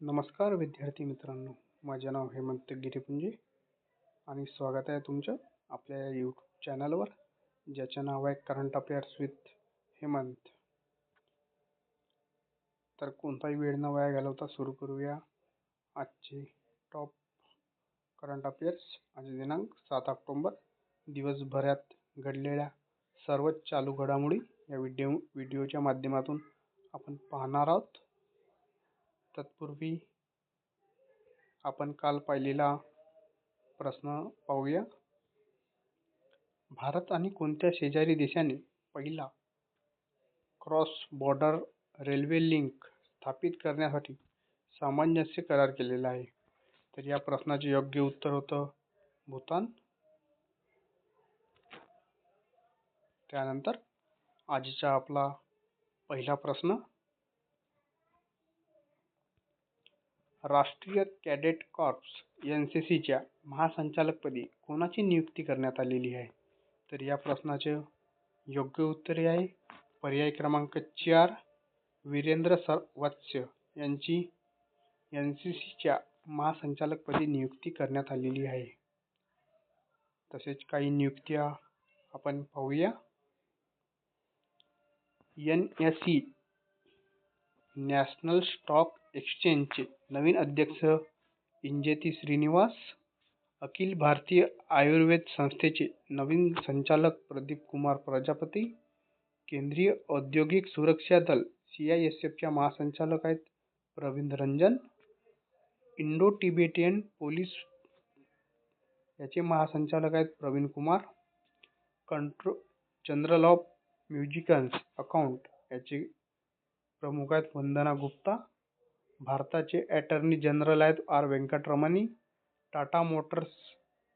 नमस्कार विद्यार्थी मित्रांनो, माझे नाव हेमंत गिरीपुंजे आणि स्वागत आहे तुमचं आपल्या यूट्यूब चॅनलवर, ज्याचे नाव आहे करंट अफेअर्स विथ हेमंत. तर कोणताही वेळ न वाया घालवता सुरू करूया आजचे टॉप करंट अफेअर्स. आज दिनांक 7 ऑक्टोबर. दिवसभरात घडलेल्या सर्वच चालू घडामोडी या व्हिडिओच्या माध्यमातून आपण पाहणार आहोत. तत्पूर्वी आपण काल पाहिलेला प्रश्न पाहूया. भारत आणि कोणत्या शेजारी देशाने पहिला क्रॉस बॉर्डर रेल्वे लिंक स्थापित करण्यासाठी सामंजस्य करार केलेला आहे? तर या प्रश्नाचे योग्य उत्तर होतं भूतान. त्यानंतर आजचा आपला पहिला प्रश्न, राष्ट्रीय कॅडेट कॉर्प्स NCCच्या महासंचालकपदी कोणाची नियुक्ती करण्यात आलेली आहे? तर या प्रश्नाचे योग्य उत्तर आहे पर्याय क्रमांक 4, वीरेंद्र वत्स यांची NCCच्या महासंचालकपदी नियुक्ती करण्यात आलेली आहे. तसेच काही नियुक्त्या आपण पाहूया. NSE नॅशनल स्टॉक एक्सचेंजचे नवीन अध्यक्ष इंजेती श्रीनिवास. अखिल भारतीय आयुर्वेद संस्थेचे नवीन संचालक प्रदीप कुमार प्रजापती. केंद्रीय औद्योगिक सुरक्षा दल CISFच्या महासंचालक आहेत Praveen Ranjan. Indo Tibetan police याचे महासंचालक आहेत Praveen Kumar. General of musicals account याचे प्रमुख आहेत वंदना गुप्ता. भारताचे अटर्नी जनरल आहेत R Venkataramani. Tata motors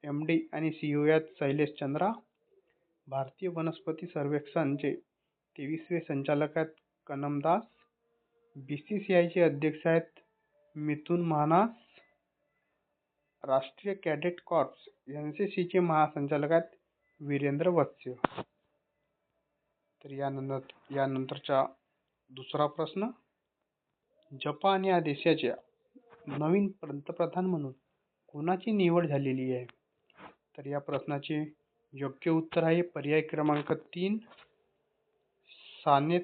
MD आणि CEO आहेत शैलेश चंद्रा. भारतीय वनस्पती सर्वेक्षणचे 23वे संचालक आहेत कनम दास. BCCIचे अध्यक्ष आहेत मिथुन मानस. राष्ट्रीय कॅडेट कॉर्प्स NCCचे महासंचालक आहेत वीरेंद्र वत्स. तर यानंतरचा दुसरा प्रश्न, जपान या देशाच्या नवीन पंतप्रधान म्हणून कोणाची निवड झालेली आहे? तर या प्रश्नाचे योग्य उत्तर आहे पर्याय क्रमांक 3, साने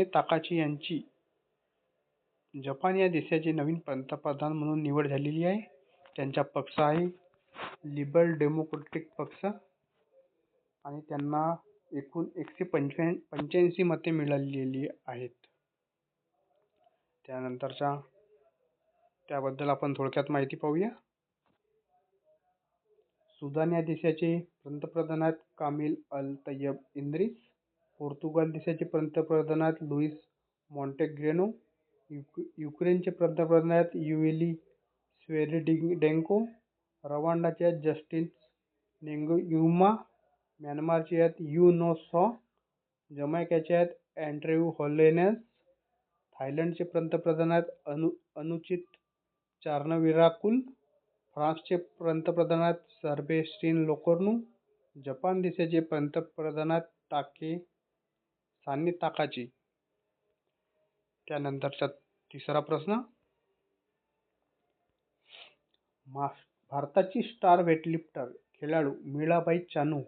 ताकाची यांची जपान या देशाचे नवीन पंतप्रधान म्हणून निवड झालेली आहे. त्यांचा पक्ष आहे लिबरल डेमोक्रेटिक पक्ष आणि त्यांना एकूण 185 मते मिळालेली आहेत. त्याबद्दल आपण थोडक्यात माहिती पाहूया. सुदान या देशाचे पंतप्रधान आहेत कामिल अल तय्यब इद्रिस. पोर्तुगाल देशाचे पंतप्रधान आहेत लुईस मॉन्टेग्रेनो. युक्रेनचे पंतप्रधान आहेत युवेली स्वेरिडेंको. रवांडाचे आहेत जस्टिन नेंगुयमा. म्यानमारचे आहेत यू नो सॉ. जमैकाचे आहेत अँड्र्यू होलेनेस. थायलंडचे पंतप्रधान आहेत अनुचित चार्नविराकुल. फ्रान्सचे पंतप्रधान आहेत सर्बेस्टिन लोकोर्नु. जपान देशाचे पंतप्रधान आहेत साने ताकाची. त्यानंतरचा तिसरा प्रश्न, भारताची स्टार वेटलिफ्टर खेळाडू Mirabai Chanu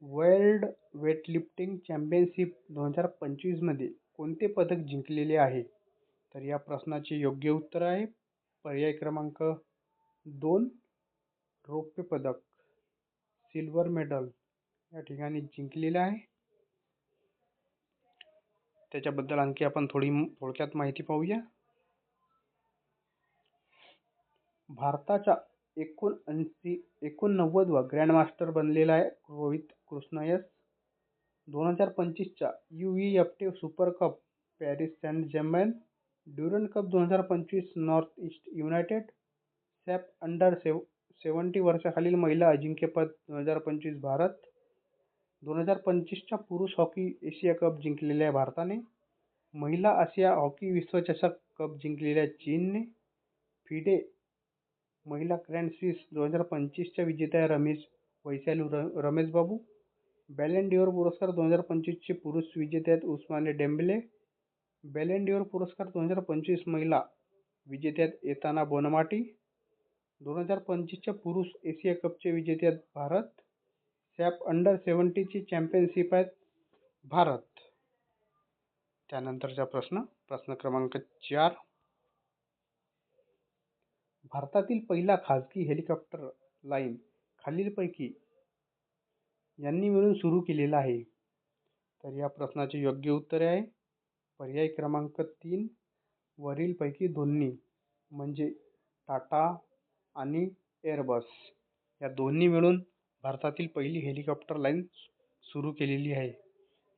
world weightlifting championship 2025 मध्ये कोणते पदक जिंकलेले आहे? तर या प्रश्नाचे योग्य उत्तर आहे पर्याय क्रमांक 2, रौप्य पदक, सिल्वर मेडल या ठिकाणी जिंकलेले आहे. त्याच्याबद्दल आणखी आपण थोडक्यात माहिती पाहूया. भारताचा 89वा ग्रँडमास्टर बनलेला आहे रोहित कृष्ण यश. 2025च्या UEFA super cup Paris Saint Germain. Durand cup 2025 North East United. SAFF under 70 वर्षाखालील महिला अजिंक्यपद 2025 भारत. 2025च्या पुरुष हॉकी एशिया कप जिंकलेला आहे भारताने. महिला आशिया हॉकी विश्वचषक कप जिंकलेला आहे चीनने. फिडे महिला ग्रँड स्विस 2025च्या विजेत्या आहे रमेश बाबू. बॅलन डिओर पुरस्कार 2025चे पुरुष विजेते आहेत उस्माने डेम्बेले. बॅलन डिओर पुरस्कार 2025 महिला विजेत्यात एताना बोनमाटी. 2025च्या पुरुष एशिया कपचे विजेत्यात भारत. सॅप अंडर-17ची चॅम्पियनशिप आहेत भारत. त्यानंतरचा प्रश्न क्रमांक 4. भारतातील पहिला खाजगी हेलिकॉप्टर लाईन खालीलपैकी यांनी मिळून सुरू केलेला आहे. तर या प्रश्नाचे योग्य उत्तर आहे पर्याय क्रमांक 3 वरीलपैकी दोन्ही, म्हणजे टाटा आणि एअरबस या दोन्ही मिळून भारतातील पहिली हेलिकॉप्टर लाईन सुरू केलेली आहे.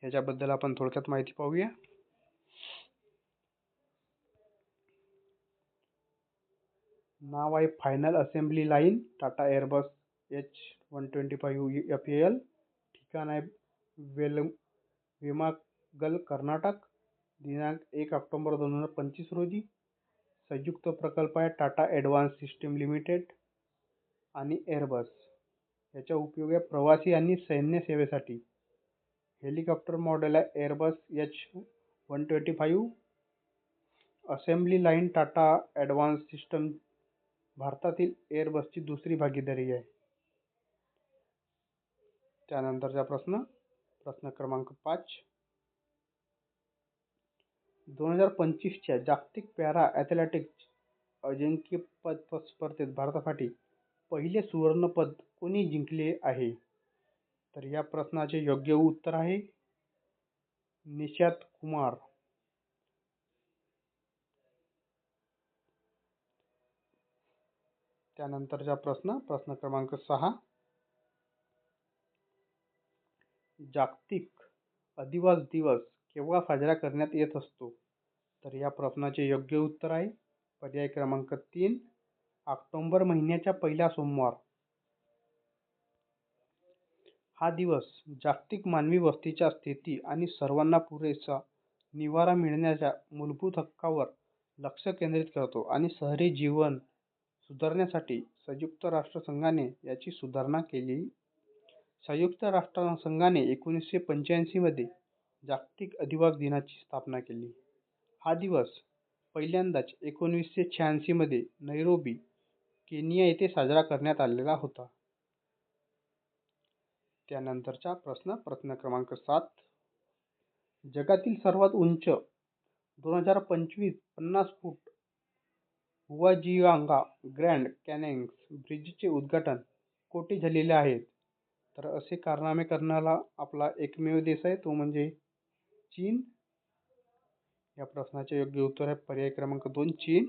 याच्याबद्दल आपण थोडक्यात माहिती पाहूया. नाव आहे final assembly line Tata Airbus H125 FAL. ठिकाण आहे वेमागल कर्नाटक. दिनांक 1 ऑक्टोबर 2025 रोजी. संयुक्त प्रकल्प आहे टाटा ॲडव्हान्स सिस्टीम लिमिटेड आणि एअरबस. याचा उपयोग आहे प्रवासी आणि सैन्य सेवेसाठी. हेलिकॉप्टर मॉडेल आहे Airbus H125. Assembly line Tata advance system भारतातील एअरबसची दुसरी भागीदारी आहे. त्यानंतरचा प्रश्न क्रमांक 5. 2025च्या जागतिक पॅरा ॲथलेटिक्स अजिंक्यपद स्पर्धेत भारतासाठी पहिले सुवर्णपद कोणी जिंकले आहे? तर या प्रश्नाचे योग्य उत्तर आहे निशात कुमार. त्यानंतरचा प्रश्न क्रमांक 6. जागतिक आदिवासी दिवस केव्हा साजरा करण्यात येत असतो? तर या प्रश्नाचे योग्य उत्तर आहे पर्याय क्रमांक 3 ऑक्टोबर महिन्याच्या पहिला सोमवार. हा दिवस जागतिक मानवी वस्तीच्या स्थिती आणि सर्वांना पुरेसा निवारा मिळण्याच्या मूलभूत हक्कावर लक्ष केंद्रित करतो आणि शहरी जीवन सुधारण्यासाठी संयुक्त राष्ट्रसंघाने याची सुधारणा केली. संयुक्त राष्ट्रसंघाने 1985 मध्ये जागतिक आदिवासी दिनाची स्थापना केली. हा दिवस पहिल्यांदाच 1986 मध्ये नैरोबी, केनिया येथे साजरा करण्यात आलेला होता. त्यानंतरचा प्रश्न क्रमांक 7. जगातील सर्वात उंच 2025 50 फूट हुआजियांगा ग्रँड कॅन्यन ब्रिजचे उद्घाटन कोठे झालेले आहे? तर असे कारनामे करणारा आपला एकमेव देश आहे तो म्हणजे चीन. या प्रश्नाचे योग्य उत्तर आहे पर्याय क्रमांक 2 चीन.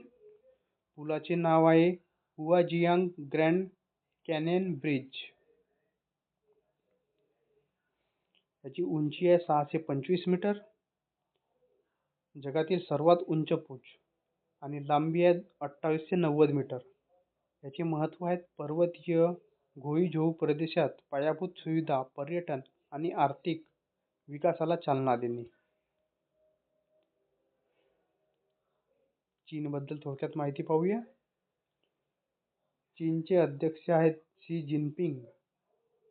पुलाचे नाव आहे हुआजियांग ग्रँड कॅन्यन ब्रिज. याची उंची आहे 625 मीटर. जगातील सर्वात उंच पूल आणि लांबी आहे 2890 मीटर. याचे महत्त्व आहे पर्वतीय गुईझोऊ प्रदेशात पायाभूत सुविधा, पर्यटन आणि आर्थिक विकासाला चालना देणे. चीनबद्दल थोडक्यात माहिती पाहूया. चीनचे अध्यक्ष आहेत शी जिनपिंग.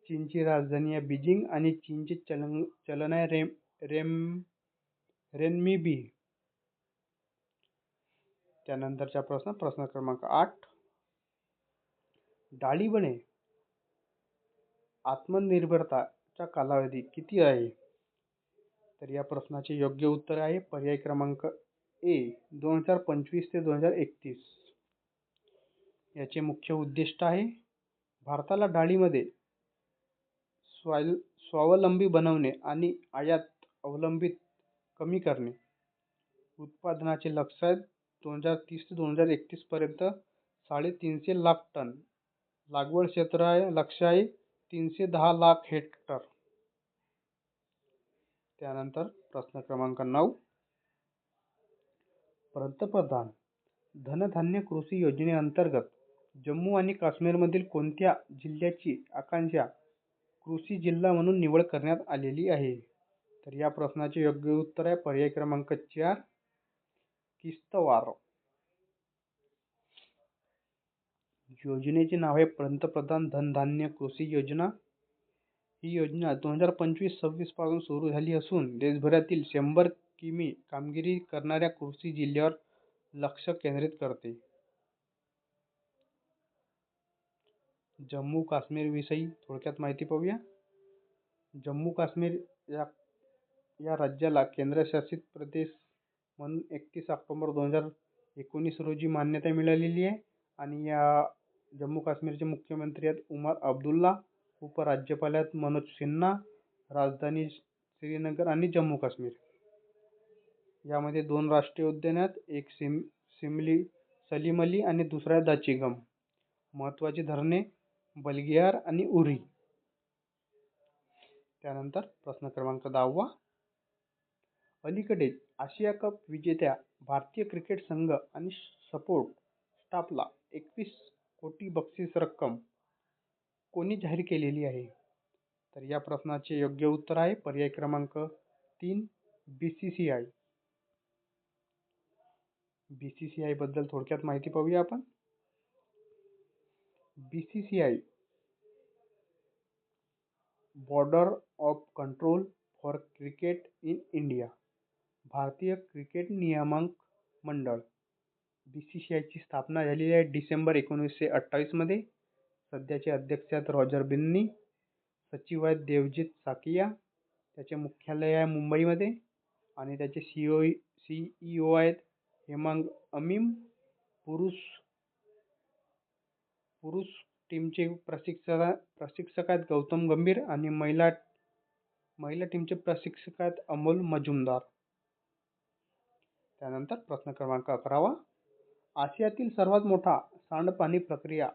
चीनची राजधानी आहे बीजिंग आणि चीनचे चलन आहे रेनमिबी. त्यानंतरचा प्रश्न क्रमांक 8. डाळींबने आत्मनिर्भरताचा कालावधी किती आहे? तर या प्रश्नाचे योग्य उत्तर आहे पर्याय क्रमांक ए 2025 ते 2031. याचे मुख्य उद्दिष्ट आहे भारताला डाळींमध्ये स्वावलंबी बनवणे आणि आयात अवलंबित कमी करणे. उत्पादनाचे लक्ष्य आहे 2030 ते 2031 पर्यंत 350 लाख टन. लागवड क्षेत्र लक्ष्य आहे 310 लाख हेक्टर. त्यानंतर प्रश्न क्रमांक 9. पंतप्रधान धनधान्य कृषी योजनेअंतर्गत जम्मू आणि काश्मीरमधील कोणत्या जिल्ह्याची आकांक्षा कृषी जिल्हा म्हणून निवड करण्यात आलेली आहे? तर या प्रश्नाचे योग्य उत्तर आहे पर्याय क्रमांक 4 किश्तवार. योजनेचे नाव आहे पंतप्रधान धनधान्य कृषी योजना. ही योजना 2025-26 पासून सुरू झाली असून देशभरातील 100 किमी कामगिरी करणाऱ्या कृषी जिल्ह्यावर लक्ष केंद्रित करते. जम्मू काश्मीरविषयी थोडक्यात माहिती पाहूया. जम्मू काश्मीर या या राज्याला केंद्रशासित प्रदेश म्हणून 31 ऑक्टोबर 2019 रोजी मान्यता मिळालेली आहे. आणि या जम्मू काश्मीरचे मुख्यमंत्री आहेत उमर अब्दुल्ला, उपराज्यपाल आहेत मनोज सिन्हा, राजधानी श्रीनगर आणि जम्मू काश्मीर. यामध्ये 2 राष्ट्रीय उद्याने आहेत, एक सलीम अली आणि दुसरा आहे दाचिगम. महत्त्वाची धरणे बलगेआर आणि उरी. त्यानंतर प्रश्न क्रमांक 10. अलीकडेच आशिया कप विजेत्या भारतीय क्रिकेट संघ आणि सपोर्ट स्टाफला 21 कोटी बक्षीस रक्कम कोणी जाहीर केलेली आहे? तर या प्रश्नाचे योग्य उत्तर आहे पर्याय क्रमांक 3 BCCI. BCCI बद्दल थोडक्यात माहिती पाहूया आपण. BCCI border of control for cricket in India, भारतीय क्रिकेट नियामक मंडळ. BCCIची स्थापना झालेली आहे डिसेंबर 1928 मध्ये. सध्याचे अध्यक्ष आहेत रॉजर बिन्नी, सचिव आहेत देवजीत साकिया, त्याचे मुख्यालय आहे मुंबईमध्ये आणि त्याचे CEO आहेत हेमंग अमीम. पुरुष टीमचे प्रशिक्षक आहेत गौतम गंभीर आणि महिला टीमचे प्रशिक्षक आहेत अमोल मजुमदार. त्यानंतर प्रश्न क्रमांक 11. आशियातील सर्वात मोठा सांडपाणी प्रक्रिया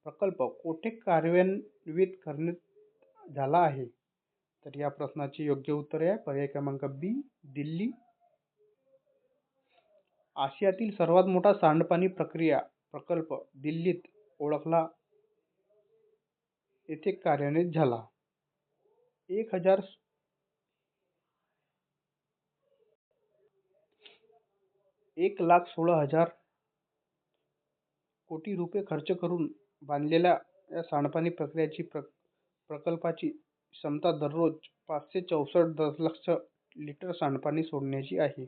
प्रकल्प कोठे कार्यान्वित करण्यात झाला आहे? तर या प्रश्नाचे योग्य उत्तर आहे पर्याय क्रमांक B दिल्ली. आशियातील सर्वात मोठा सांडपाणी प्रक्रिया प्रकल्प दिल्लीत ओळखला येथे कार्यान्वित झाला. 1,16,000 कोटी रुपये खर्च करून बांधलेल्या या सांडपाणी प्रक्रियाची प्रकल्पाची क्षमता दररोज 564 दशलक्ष लिटर सांडपाणी सोडण्याची आहे.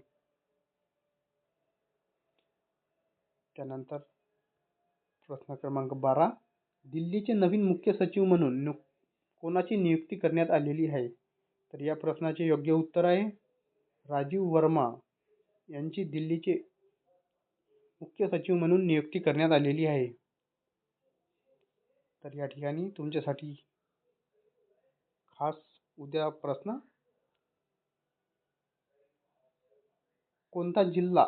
त्यानंतर प्रश्न क्रमांक 12. दिल्लीचे नवीन मुख्य सचिव म्हणून कोणाची नियुक्ती करण्यात आलेली आहे? तर या प्रश्नाचे योग्य उत्तर आहे राजीव वर्मा यांची दिल्लीचे मुख्य सचिव म्हणून नियुक्ती करण्यात आलेली आहे. तर या ठिकाणी तुमच्यासाठी खास उद्या प्रश्न. कोणता जिल्हा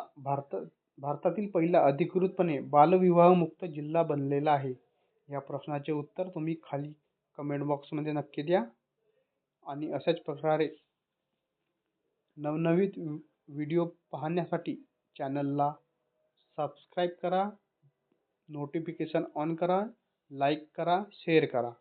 भारतातील पहिला अधिकृतपणे बालविवाहमुक्त जिल्हा बनलेला आहे? या प्रश्नाचे उत्तर तुम्ही खाली कमेंट बॉक्समध्ये नक्की द्या. आणि अशाच प्रकारे नवनवीन व्हिडिओ पाहण्यासाठी चॅनलला सबस्क्राईब करा, नोटिफिकेशन ऑन करा, लाईक करा, शेअर करा.